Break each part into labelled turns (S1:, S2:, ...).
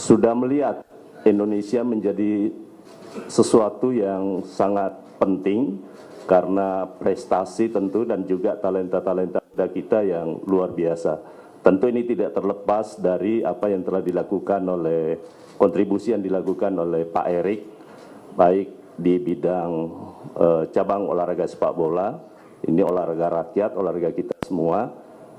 S1: sudah melihat Indonesia menjadi sesuatu yang sangat penting karena prestasi tentu dan juga talenta-talenta kita yang luar biasa. Tentu ini tidak terlepas dari apa yang telah dilakukan oleh kontribusi yang dilakukan oleh Pak Erik, baik di bidang cabang olahraga sepak bola, ini olahraga rakyat, olahraga kita semua,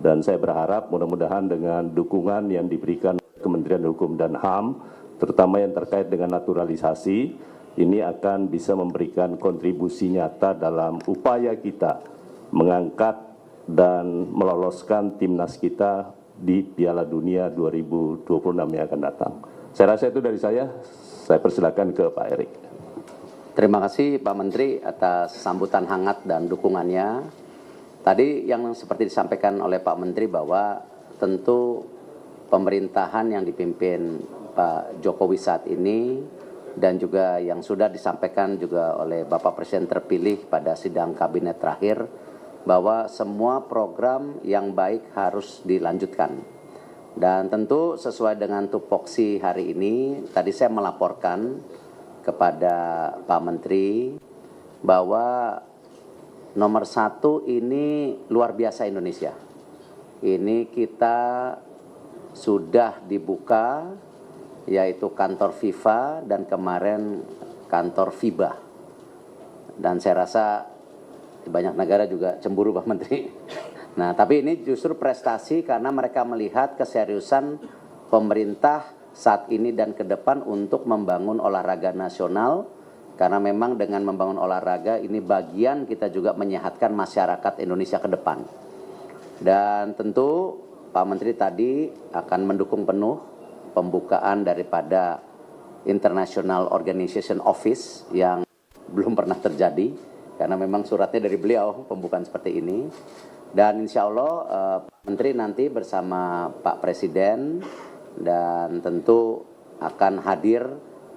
S1: dan saya berharap mudah-mudahan dengan dukungan yang diberikan Kementerian Hukum dan HAM, terutama yang terkait dengan naturalisasi, ini akan bisa memberikan kontribusi nyata dalam upaya kita mengangkat dan meloloskan timnas kita di Piala Dunia 2026 yang akan datang. Saya rasa itu dari saya persilakan ke Pak Erik.
S2: Terima kasih Pak Menteri atas sambutan hangat dan dukungannya. Tadi yang seperti disampaikan oleh Pak Menteri bahwa tentu pemerintahan yang dipimpin Pak Jokowi saat ini dan juga yang sudah disampaikan juga oleh Bapak Presiden terpilih pada sidang kabinet terakhir bahwa semua program yang baik harus dilanjutkan. Dan tentu sesuai dengan tupoksi hari ini, tadi saya melaporkan kepada Pak Menteri bahwa nomor 1 ini luar biasa Indonesia. Ini kita sudah dibuka yaitu kantor FIFA dan kemarin kantor FIBA. Dan saya rasa di banyak negara juga cemburu Pak Menteri. Nah, tapi ini justru prestasi karena mereka melihat keseriusan pemerintah saat ini dan ke depan untuk membangun olahraga nasional. Karena memang dengan membangun olahraga ini bagian kita juga menyehatkan masyarakat Indonesia ke depan. Dan tentu Pak Menteri tadi akan mendukung penuh pembukaan daripada International Organization Office yang belum pernah terjadi karena memang suratnya dari beliau pembukaan seperti ini. Dan insya Allah Pak Menteri nanti bersama Pak Presiden dan tentu akan hadir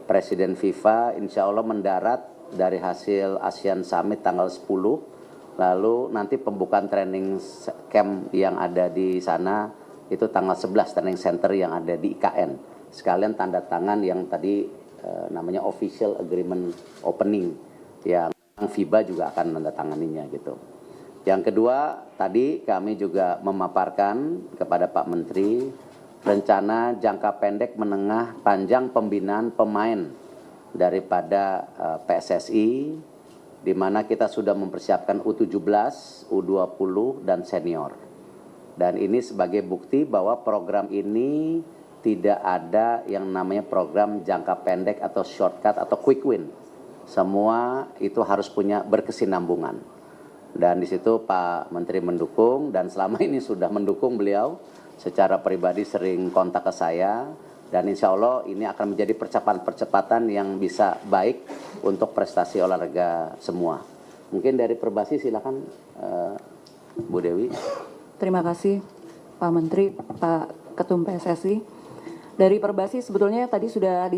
S2: Presiden FIFA insya Allah mendarat dari hasil ASEAN Summit tanggal 10. Lalu nanti pembukaan training camp yang ada di sana itu tanggal 11 training center yang ada di IKN. Sekalian tanda tangan yang tadi namanya official agreement opening yang FIBA juga akan menandatanganinya gitu. Yang kedua, tadi kami juga memaparkan kepada Pak Menteri rencana jangka pendek menengah panjang pembinaan pemain daripada PSSI di mana kita sudah mempersiapkan U17, U20 dan senior. Dan ini sebagai bukti bahwa program ini tidak ada yang namanya program jangka pendek atau shortcut atau quick win. Semua itu harus punya berkesinambungan. Dan di situ Pak Menteri mendukung dan selama ini sudah mendukung beliau secara pribadi sering kontak ke saya. Dan insya Allah ini akan menjadi percepatan-percepatan yang bisa baik untuk prestasi olahraga semua. Mungkin dari Perbasi silakan Bu Dewi.
S3: Terima kasih Pak Menteri, Pak Ketum PSSI. Dari Perbasi sebetulnya tadi sudah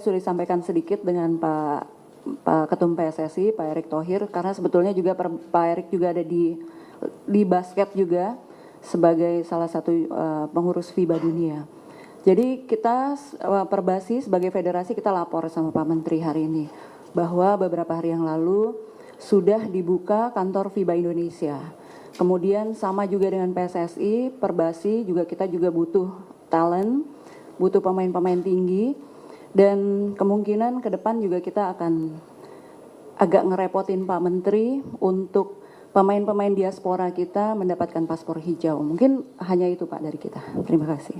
S3: sudah disampaikan sedikit dengan Pak Ketum PSSI, Pak Erick Thohir, karena sebetulnya juga Pak Erick juga ada di basket juga sebagai salah satu pengurus FIBA dunia. Jadi kita Perbasi sebagai federasi kita lapor sama Pak Menteri hari ini bahwa beberapa hari yang lalu sudah dibuka kantor FIBA Indonesia. Kemudian sama juga dengan PSSI, Perbasi juga kita juga butuh talent, butuh pemain-pemain tinggi, dan kemungkinan ke depan juga kita akan agak ngerepotin Pak Menteri untuk pemain-pemain diaspora kita mendapatkan paspor hijau. Mungkin hanya itu Pak dari kita. Terima kasih.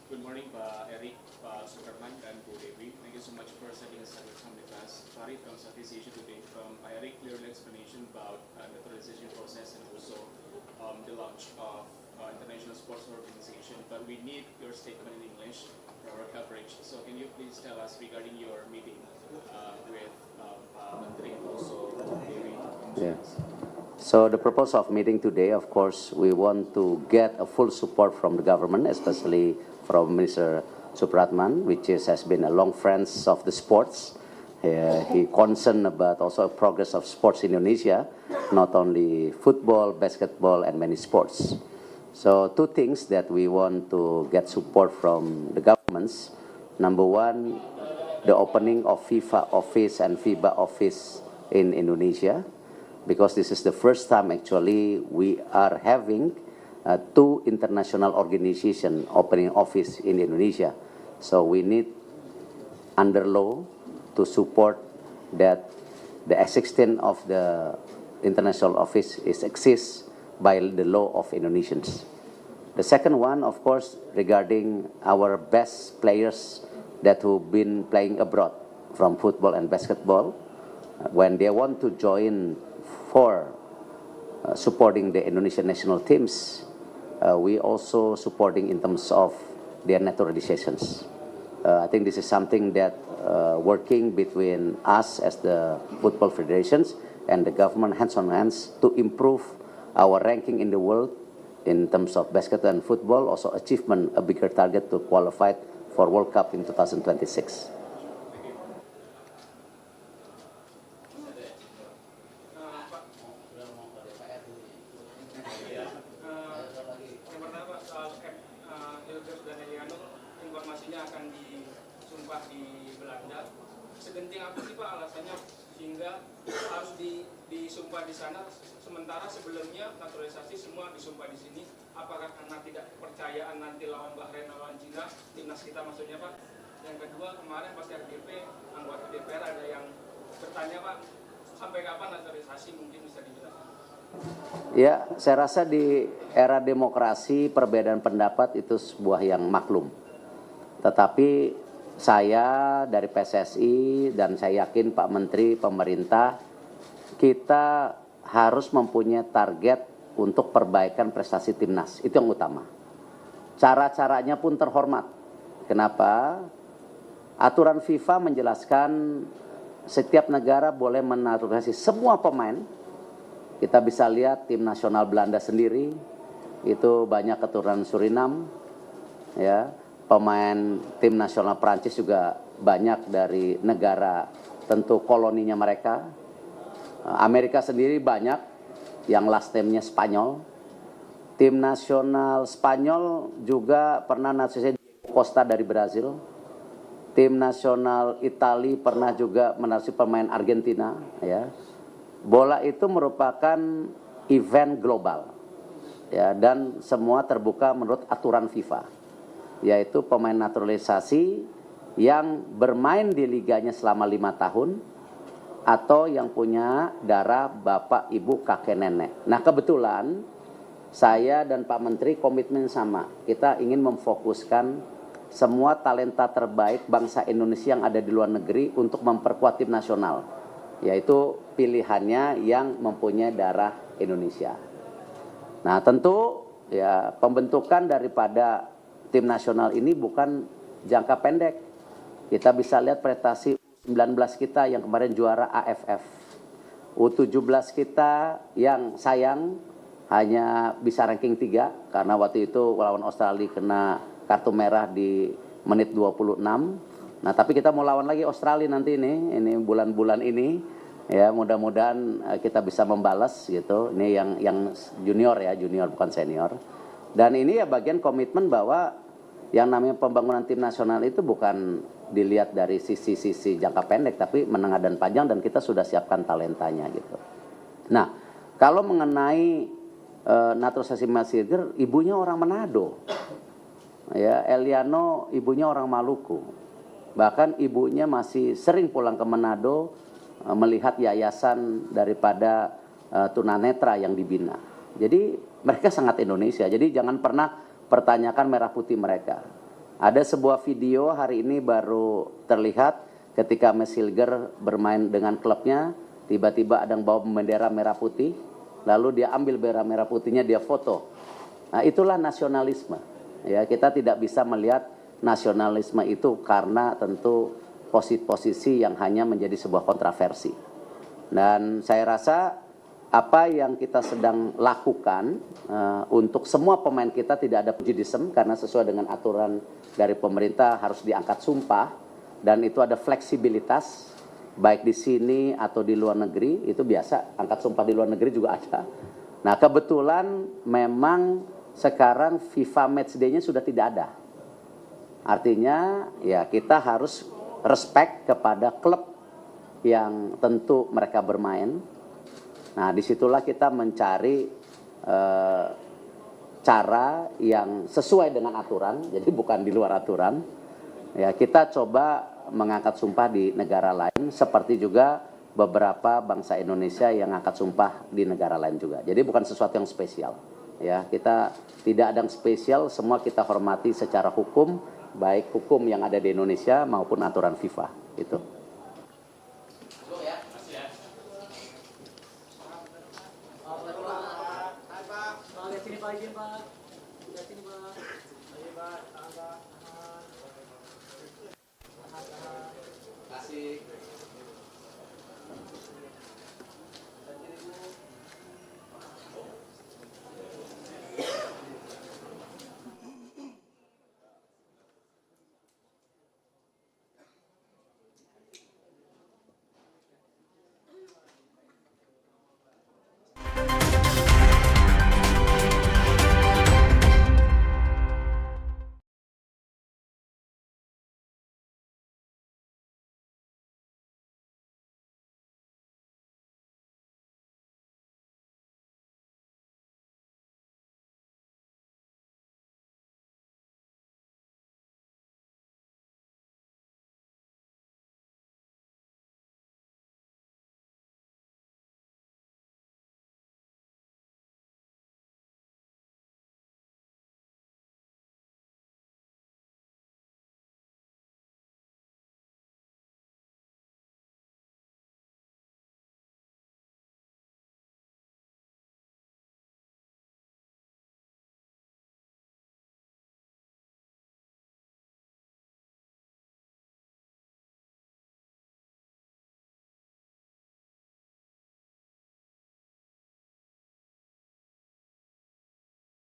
S4: Good morning, Pak Erik, Pak Sukarman, dan Bu Dewi. Thank you so much for setting aside your time with us. Sorry from Southeast Asia today. Pak Erik, clear explanation about naturalization process and also the launch of International Sports Organization. But we need your statement in English for our coverage. So can you please tell us regarding your meeting with Pak Menteri and also Bu Dewi?
S2: Yes. So the purpose of meeting today, of course, we want to get a full support from the government, especially from Minister Supratman, which has been a long friend of the sports. he concerned about also progress of sports in Indonesia, not only football, basketball, and many sports. So two things that we want to get support from the governments. Number one, the opening of FIFA office and FIBA office in Indonesia, because this is the first time actually we are having two international organizations opening office in Indonesia. So we need under law to support that the existence of the international office is exists by the law of Indonesians. The second one, of course, regarding our best players that who've been playing abroad from football and basketball, when they want to join for supporting the Indonesian national teams, we also supporting in terms of their naturalizations. I think this is something that working between us as the football federations and the government hands on hands to improve our ranking in the world in terms of basketball and football, also achievement a bigger target to qualify for World Cup in 2026.
S5: Yang pertama soal Hilgers dan Eliano, informasinya akan disumpah di Belanda. Segenting apa sih Pak alasannya sehingga harus disumpah di sana, sementara sebelumnya naturalisasi semua disumpah di sini? Apakah karena tidak kepercayaan nanti lawan Bahrain, lawan Cina, timnas kita maksudnya Pak? Yang kedua, kemarin pas RDP, anggota DPR ada yang bertanya Pak, sampai kapan naturalisasi, mungkin bisa dijelaskan?
S2: Ya, saya rasa di era demokrasi perbedaan pendapat itu sebuah yang maklum. Tetapi saya dari PSSI dan saya yakin Pak Menteri, pemerintah, kita harus mempunyai target untuk perbaikan prestasi timnas. Itu yang utama. Cara-caranya pun terhormat. Kenapa? Aturan FIFA menjelaskan setiap negara boleh menaturalisasi semua pemain. Kita bisa lihat tim nasional Belanda sendiri, itu banyak keturunan Suriname, ya. Pemain tim nasional Prancis juga banyak dari negara tentu koloninya mereka. Amerika sendiri banyak yang last name-nya Spanyol. Tim nasional Spanyol juga pernah naturalisasi Costa dari Brazil. Tim nasional Italia pernah juga menaturalisasi pemain Argentina, ya. Bola itu merupakan event global, ya, dan semua terbuka menurut aturan FIFA, yaitu pemain naturalisasi yang bermain di liganya selama 5 tahun atau yang punya darah bapak, ibu, kakek, nenek. Nah kebetulan saya dan Pak Menteri komitmen sama, kita ingin memfokuskan semua talenta terbaik bangsa Indonesia yang ada di luar negeri untuk memperkuat tim nasional, yaitu pilihannya yang mempunyai darah Indonesia. Nah tentu ya pembentukan daripada tim nasional ini bukan jangka pendek. Kita bisa lihat prestasi U19 kita yang kemarin juara AFF. U17 kita yang sayang hanya bisa ranking 3 karena waktu itu lawan Australia kena kartu merah di menit 26. Nah, tapi kita mau lawan lagi Australia nanti ini bulan-bulan ini, ya mudah-mudahan kita bisa membalas gitu. Ini yang junior ya, junior bukan senior. Dan ini ya bagian komitmen bahwa yang namanya pembangunan tim nasional itu bukan dilihat dari sisi jangka pendek, tapi menengah dan panjang, dan kita sudah siapkan talentanya gitu. Nah, kalau mengenai naturalisasi Mas Hilgers, ibunya orang Manado, ya Eliano ibunya orang Maluku, bahkan ibunya masih sering pulang ke Manado melihat yayasan daripada tunanetra yang dibina. Jadi mereka sangat Indonesia. Jadi jangan pernah pertanyakan merah putih mereka. Ada sebuah video hari ini baru terlihat ketika Mas Hilgers bermain dengan klubnya, tiba-tiba ada yang bawa bendera merah putih, lalu dia ambil bendera merah putihnya, dia foto. Nah, itulah nasionalisme. Ya, kita tidak bisa melihat nasionalisme itu karena tentu posisi yang hanya menjadi sebuah kontroversi. Dan saya rasa apa yang kita sedang lakukan untuk semua pemain kita tidak ada prejudice, karena sesuai dengan aturan dari pemerintah harus diangkat sumpah, dan itu ada fleksibilitas. baik di sini atau di luar negeri, itu biasa, angkat sumpah di luar negeri juga ada. Nah, kebetulan memang sekarang FIFA Matchday-nya sudah tidak ada. Artinya ya kita harus respect kepada klub yang tentu mereka bermain. Nah, disitulah kita mencari cara yang sesuai dengan aturan, jadi bukan di luar aturan. Ya, kita coba mengangkat sumpah di negara lain, seperti juga beberapa bangsa Indonesia yang angkat sumpah di negara lain juga. Jadi bukan sesuatu yang spesial. Ya, kita tidak ada yang spesial, semua kita hormati secara hukum, baik hukum yang ada di Indonesia maupun aturan FIFA. Itu.
S6: Kasih.